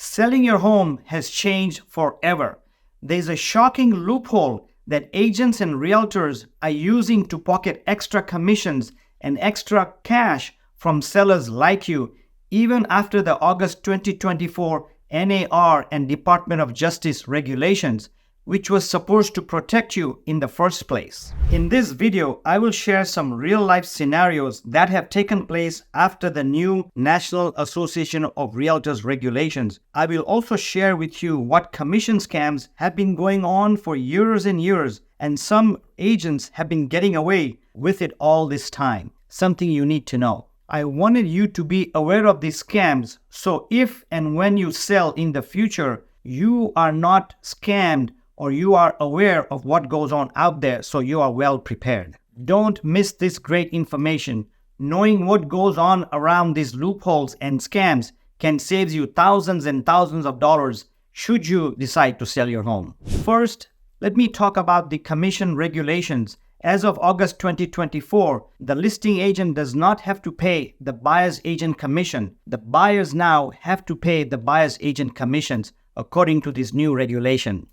Selling your home has changed forever. There's a shocking loophole that agents and realtors are using to pocket extra commissions and extra cash from sellers like you, even after the August 2024 NAR and Department of Justice regulations, which was supposed to protect you in the first place. In this video, I will share some real-life scenarios that have taken place after the new National Association of Realtors regulations. I will also share with you what commission scams have been going on for years and years, and some agents have been getting away with it all this time. Something you need to know. I wanted you to be aware of these scams, so if and when you sell in the future, you are not scammed or you are aware of what goes on out there, so you are well prepared. Don't miss this great information. Knowing what goes on around these loopholes and scams can save you thousands and thousands of dollars should you decide to sell your home. First, let me talk about the commission regulations. As of August 2024, the listing agent does not have to pay the buyer's agent commission. The buyers now have to pay the buyer's agent commissions according to this new regulation.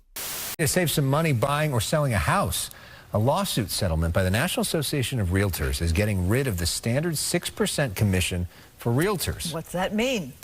To save some money buying or selling a house, a lawsuit settlement by the National Association of Realtors is getting rid of the standard 6% commission for realtors. What's that mean?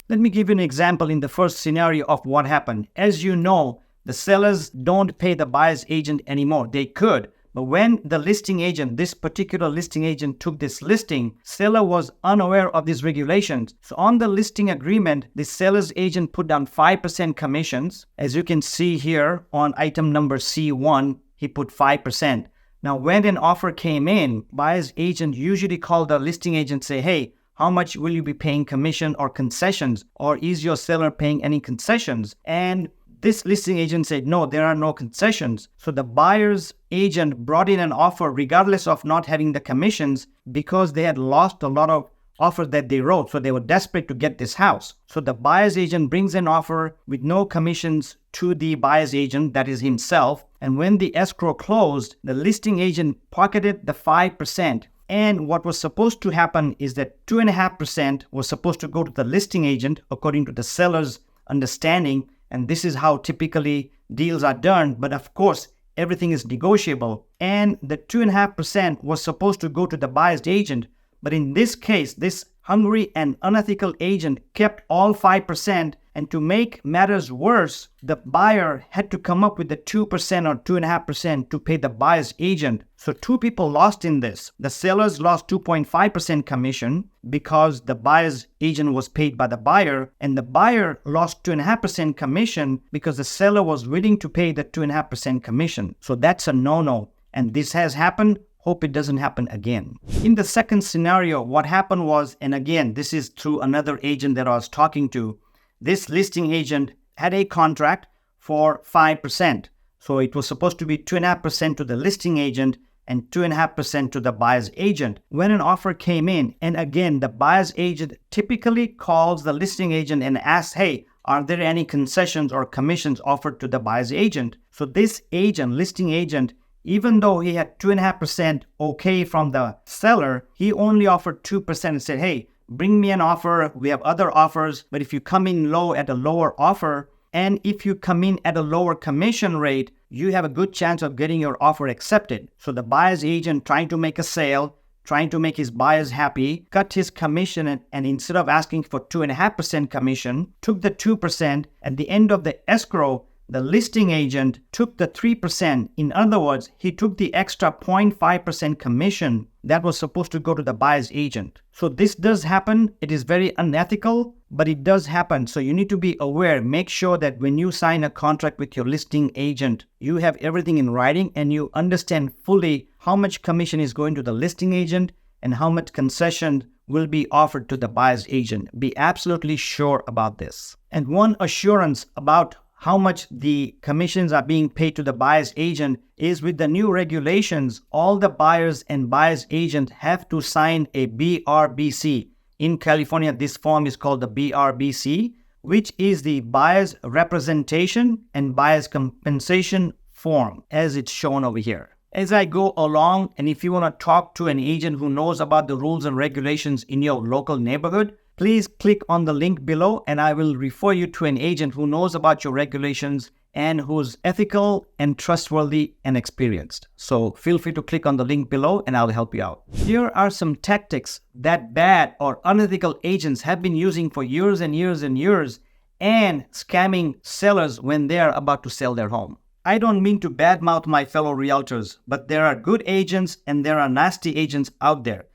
Let me give you an example in the first scenario of what happened. As you know, the sellers don't pay the buyer's agent anymore. They could, but when the listing agent, this particular listing agent took this listing, seller was unaware of these regulations. So on the listing agreement, the seller's agent put down 5% commissions. As you can see here on item number C1, he put 5%. Now, when an offer came in, buyer's agent usually called the listing agent, say, hey, how much will you be paying commission or concessions? Or is your seller paying any concessions? And this listing agent said, no, there are no concessions. So the buyer's agent brought in an offer regardless of not having the commissions because they had lost a lot of offers that they wrote. So they were desperate to get this house. So the buyer's agent brings an offer with no commissions to the buyer's agent, that is himself. And when the escrow closed, the listing agent pocketed the 5%. And what was supposed to happen is that 2.5% was supposed to go to the listing agent according to the seller's understanding. And this is how typically deals are done. But of course, everything is negotiable. And the 2.5% was supposed to go to the buyer's agent. But in this case, this hungry and unethical agent kept all 5%. And to make matters worse, the buyer had to come up with the 2% or 2.5% to pay the buyer's agent. So two people lost in this. The sellers lost 2.5% commission because the buyer's agent was paid by the buyer, and the buyer lost 2.5% commission because the seller was willing to pay the 2.5% commission. So that's a no-no. And this has happened. Hope it doesn't happen again. In the second scenario, what happened was, and again, this is through another agent that I was talking to, this listing agent had a contract for 5%. So it was supposed to be 2.5% to the listing agent and 2.5% to the buyer's agent. When an offer came in, and again, the buyer's agent typically calls the listing agent and asks, hey, are there any concessions or commissions offered to the buyer's agent? So this agent, listing agent, even though he had 2.5% okay from the seller, he only offered 2% and said, hey, bring me an offer. We have other offers, but if you come in low at a lower offer, and if you come in at a lower commission rate, you have a good chance of getting your offer accepted. So the buyer's agent, trying to make a sale, trying to make his buyers happy, cut his commission, and instead of asking for 2.5% commission, took the 2%. At the end of the escrow, the listing agent took the 3%. In other words, he took the extra 0.5% commission that was supposed to go to the buyer's agent. So this does happen. It is very unethical, but it does happen. So you need to be aware. Make sure that when you sign a contract with your listing agent, you have everything in writing and you understand fully how much commission is going to the listing agent and how much concession will be offered to the buyer's agent. Be absolutely sure about this. And one assurance about how much the commissions are being paid to the buyer's agent is with the new regulations, all the buyers and buyer's agent have to sign a BRBC. In California, this form is called the BRBC, which is the buyer's representation and buyer's compensation form, as it's shown over here. As I go along, and if you want to talk to an agent who knows about the rules and regulations in your local neighborhood, please click on the link below and I will refer you to an agent who knows about your regulations and who's ethical and trustworthy and experienced. So feel free to click on the link below and I'll help you out. Here are some tactics that bad or unethical agents have been using for years and years and years and scamming sellers when they are about to sell their home. I don't mean to badmouth my fellow realtors, but there are good agents and there are nasty agents out there.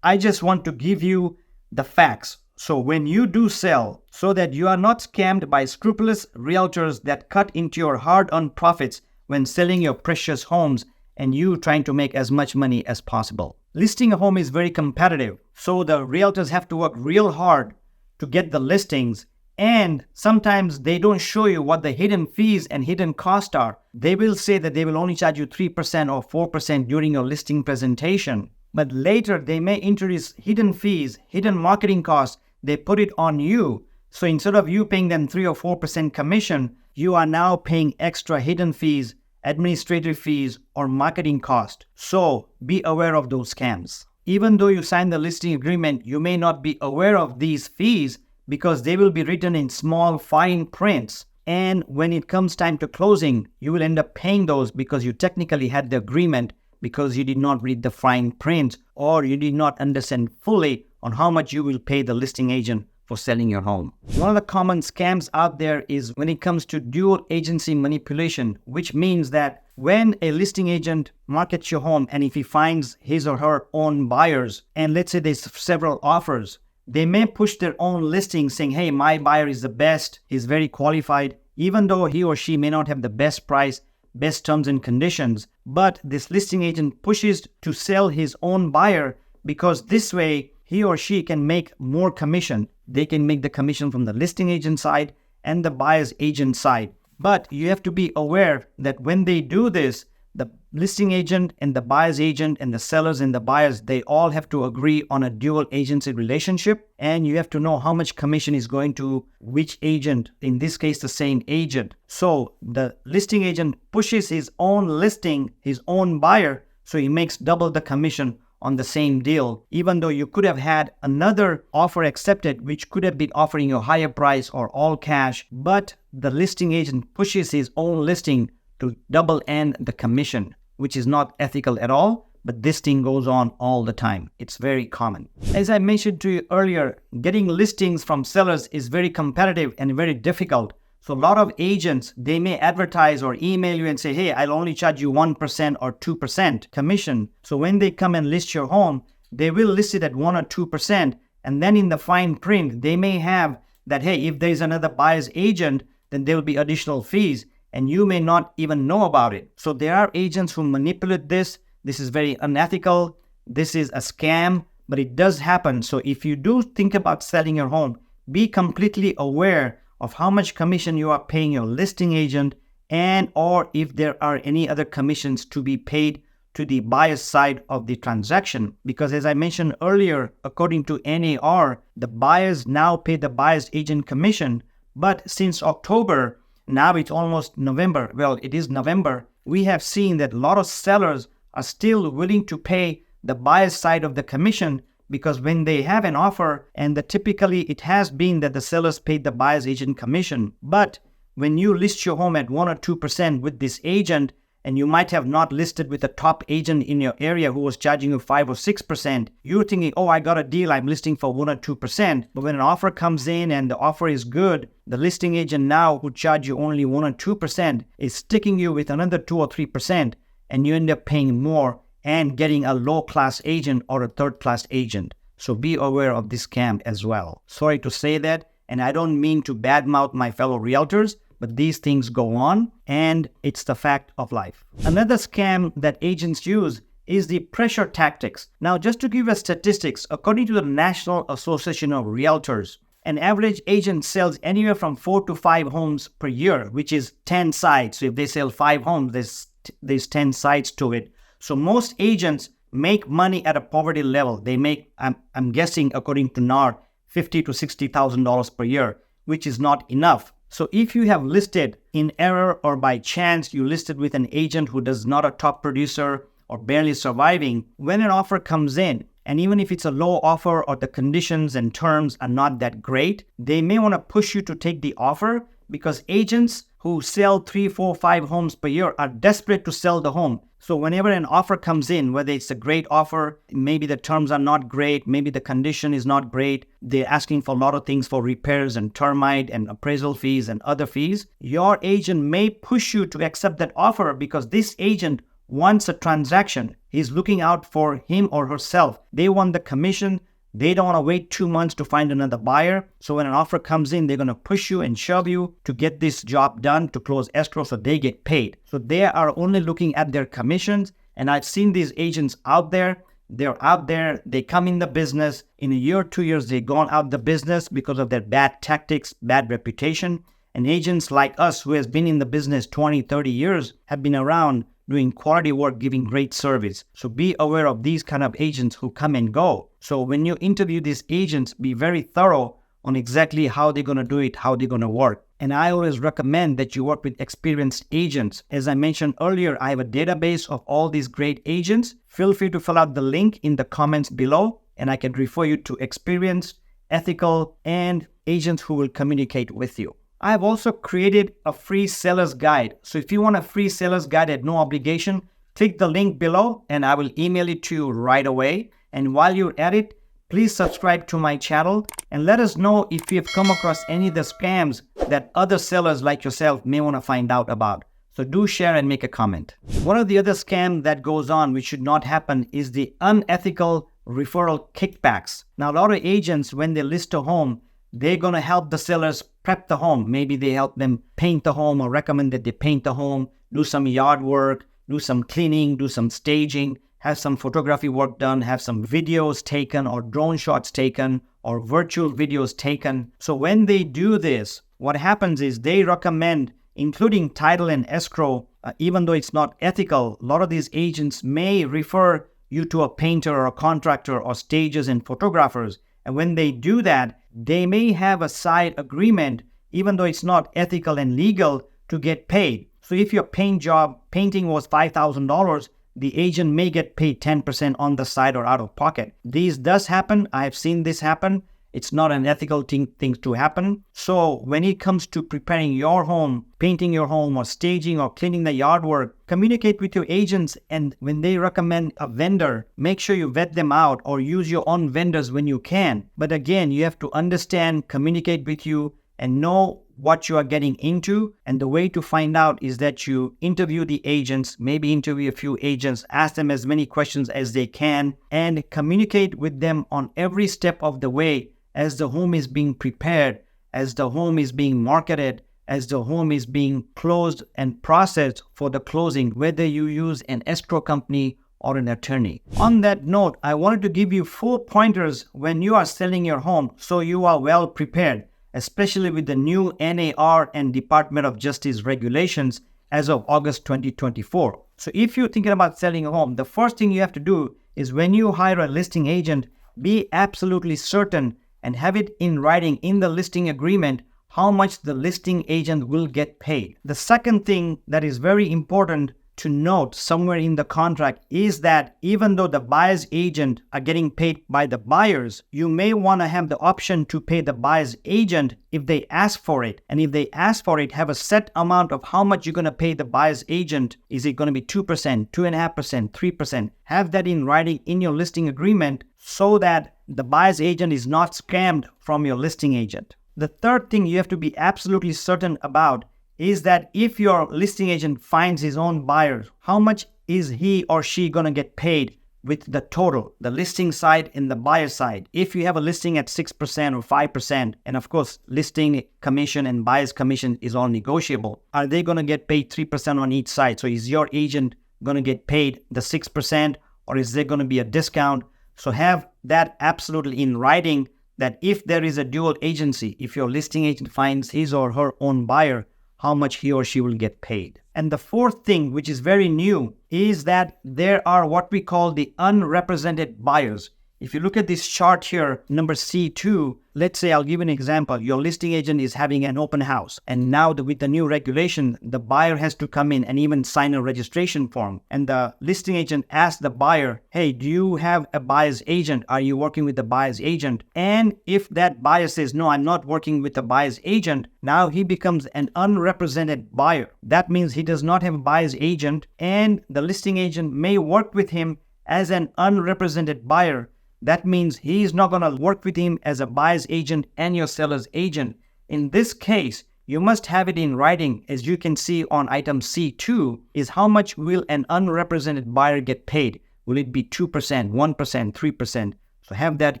I just want to give you the facts. So when you do sell, so that you are not scammed by scrupulous realtors that cut into your hard-earned profits when selling your precious homes and you trying to make as much money as possible. Listing a home is very competitive, so the realtors have to work real hard to get the listings, and sometimes they don't show you what the hidden fees and hidden costs are. They will say that they will only charge you 3% or 4% during your listing presentation, but later they may introduce hidden fees, hidden marketing costs. They put it on you. So instead of you paying them 3 or 4% commission, you are now paying extra hidden fees, administrative fees, or marketing cost. So be aware of those scams. Even though you sign the listing agreement, you may not be aware of these fees because they will be written in small fine prints. And when it comes time to closing, you will end up paying those because you technically had the agreement because you did not read the fine print or you did not understand fully on how much you will pay the listing agent for selling your home. One of the common scams out there is when it comes to dual agency manipulation, which means that when a listing agent markets your home and if he finds his or her own buyers, and let's say there's several offers, they may push their own listing saying, hey, my buyer is the best, he's very qualified, even though he or she may not have the best price, best terms and conditions. But this listing agent pushes to sell his own buyer because this way he or she can make more commission. They can make the commission from the listing agent side and the buyer's agent side. But you have to be aware that when they do this, the listing agent and the buyer's agent and the sellers and the buyers, they all have to agree on a dual agency relationship. And you have to know how much commission is going to which agent, in this case, the same agent. So the listing agent pushes his own listing, his own buyer, so he makes double the commission on the same deal, even though you could have had another offer accepted, which could have been offering you a higher price or all cash, but the listing agent pushes his own listing to double end the commission, which is not ethical at all, but this thing goes on all the time. It's very common. As I mentioned to you earlier, getting listings from sellers is very competitive and very difficult. So a lot of agents, they may advertise or email you and say, hey, I'll only charge you 1% or 2% commission. So when they come and list your home, they will list it at 1 or 2%. And then in the fine print, they may have that, hey, if there's another buyer's agent, then there will be additional fees. And you may not even know about it. So there are agents who manipulate this. This is very unethical. This is a scam, but it does happen. So if you do think about selling your home, be completely aware of how much commission you are paying your listing agent and or if there are any other commissions to be paid to the buyer's side of the transaction. Because as I mentioned earlier, according to NAR, the buyers now pay the buyer's agent commission. But since October, now it's almost November. Well, it is November. We have seen that a lot of sellers are still willing to pay the buyer's side of the commission because when they have an offer, and typically it has been that the sellers paid the buyer's agent commission. But when you list your home at 1 or 2% with this agent, and you might have not listed with a top agent in your area who was charging you 5 or 6%, you're thinking, oh, I got a deal, I'm listing for 1 or 2%. But when an offer comes in and the offer is good, the listing agent now who charge you only 1 or 2% is sticking you with another 2 or 3%, and you end up paying more and getting a low-class agent or a third-class agent. So be aware of this scam as well. Sorry to say that, and I don't mean to badmouth my fellow realtors, but these things go on, and it's the fact of life. Another scam that agents use is the pressure tactics. Now, just to give you statistics, according to the National Association of Realtors, an average agent sells anywhere from 4 to 5 homes per year, which is 10 sites. So if they sell 5 homes, there's 10 sites to it. So most agents make money at a poverty level. They make, I'm guessing, according to NAR, $50,000 to $60,000 per year, which is not enough. So if you have listed in error or by chance you listed with an agent who does not a top producer or barely surviving, when an offer comes in And even if it's a low offer or the conditions and terms are not that great, they may want to push you to take the offer because agents who sell 3, 4, 5 homes per year are desperate to sell the home. So whenever an offer comes in, whether it's a great offer, maybe the terms are not great, maybe the condition is not great, they're asking for a lot of things for repairs and termite and appraisal fees and other fees, your agent may push you to accept that offer because this agent wants a transaction. He's looking out for him or herself. They want the commission. They don't want to wait 2 months to find another buyer. So when an offer comes in, they're going to push you and shove you to get this job done, to close escrow so they get paid. So they are only looking at their commissions. And I've seen these agents out there. They're out there. They come in the business. In a year, 2 years, they've gone out the business because of their bad tactics, bad reputation. And agents like us who has been in the business 20, 30 years have been around doing quality work, giving great service. So be aware of these kind of agents who come and go. So when you interview these agents, be very thorough on exactly how they're going to do it, how they're going to work. And I always recommend that you work with experienced agents. As I mentioned earlier, I have a database of all these great agents. Feel free to fill out the link in the comments below, and I can refer you to experienced, ethical, and agents who will communicate with you. I have also created a free seller's guide. So if you want a free seller's guide at no obligation, click the link below and I will email it to you right away. And while you're at it, please subscribe to my channel and let us know if you have come across any of the scams that other sellers like yourself may want to find out about. So do share and make a comment. One of the other scams that goes on, which should not happen, is the unethical referral kickbacks. Now, a lot of agents, when they list a home, they're going to help the sellers prep the home. Maybe they help them paint the home or recommend that they paint the home, do some yard work, do some cleaning, do some staging, have some photography work done, have some videos taken or drone shots taken or virtual videos taken. So when they do this, what happens is they recommend, including title and escrow, even though it's not ethical, a lot of these agents may refer you to a painter or a contractor or stagers and photographers. And when they do that, they may have a side agreement, even though it's not ethical and legal, to get paid. So if your painting was $5,000, the agent may get paid 10% on the side or out of pocket. These does happen. I have seen this happen. It's not an ethical thing to happen. So when it comes to preparing your home, painting your home or staging or cleaning the yard work, communicate with your agents, and when they recommend a vendor, make sure you vet them out or use your own vendors when you can. But again, you have to understand, communicate with you, and know what you are getting into. And the way to find out is that you interview the agents, maybe interview a few agents, ask them as many questions as they can, and communicate with them on every step of the way as the home is being prepared, as the home is being marketed, as the home is being closed and processed for the closing, whether you use an escrow company or an attorney. On that note, I wanted to give you 4 pointers when you are selling your home so you are well prepared, especially with the new NAR and Department of Justice regulations as of August 2024. So if you're thinking about selling a home, the first thing you have to do is when you hire a listing agent, be absolutely certain and have it in writing in the listing agreement how much the listing agent will get paid. The second thing that is very important to note somewhere in the contract is that even though the buyer's agent are getting paid by the buyers, you may want to have the option to pay the buyer's agent if they ask for it. And if they ask for it, have a set amount of how much you're going to pay the buyer's agent. Is it going to be 2%, 2.5%, 3%? Have that in writing in your listing agreement so that the buyer's agent is not scammed from your listing agent. The third thing you have to be absolutely certain about is that if your listing agent finds his own buyers, how much is he or she going to get paid with the total, the listing side and the buyer side? If you have a listing at 6% or 5%, and of course, listing commission and buyer's commission is all negotiable, are they going to get paid 3% on each side? So is your agent going to get paid the 6% or is there going to be a discount? So have that absolutely in writing that if there is a dual agency, if your listing agent finds his or her own buyer, how much he or she will get paid. And the fourth thing, which is very new, is that there are what we call the unrepresented buyers. If you look at this chart here, number C2, let's say I'll give an example. Your listing agent is having an open house. And now with the new regulation, the buyer has to come in and even sign a registration form. And the listing agent asks the buyer, hey, do you have a buyer's agent? Are you working with the buyer's agent? And if that buyer says, no, I'm not working with the buyer's agent, now he becomes an unrepresented buyer. That means he does not have a buyer's agent, and the listing agent may work with him as an unrepresented buyer. That means he is not going to work with him as a buyer's agent and your seller's agent. In this case, you must have it in writing. As you can see on item C2, is how much will an unrepresented buyer get paid? Will it be 2%, 1%, 3%? So have that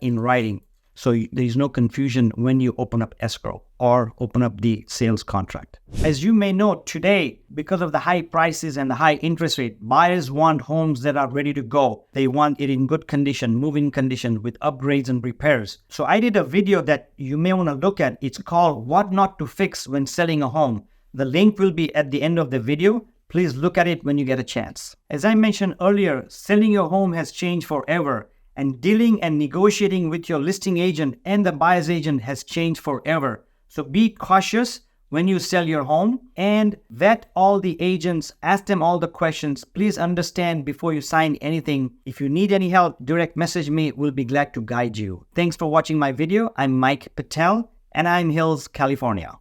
in writing, so there is no confusion when you open up escrow or open up the sales contract. As you may know, today, because of the high prices and the high interest rate, buyers want homes that are ready to go. They want it in good condition, move-in condition, with upgrades and repairs. So I did a video that you may want to look at. It's called What Not to Fix When Selling a Home. The link will be at the end of the video. Please look at it when you get a chance. As I mentioned earlier, selling your home has changed forever. And dealing and negotiating with your listing agent and the buyer's agent has changed forever. So be cautious when you sell your home, and vet all the agents, ask them all the questions. Please understand before you sign anything. If you need any help, direct message me. We'll be glad to guide you. Thanks for watching my video. I'm Mike Patel, and I'm Hills, California.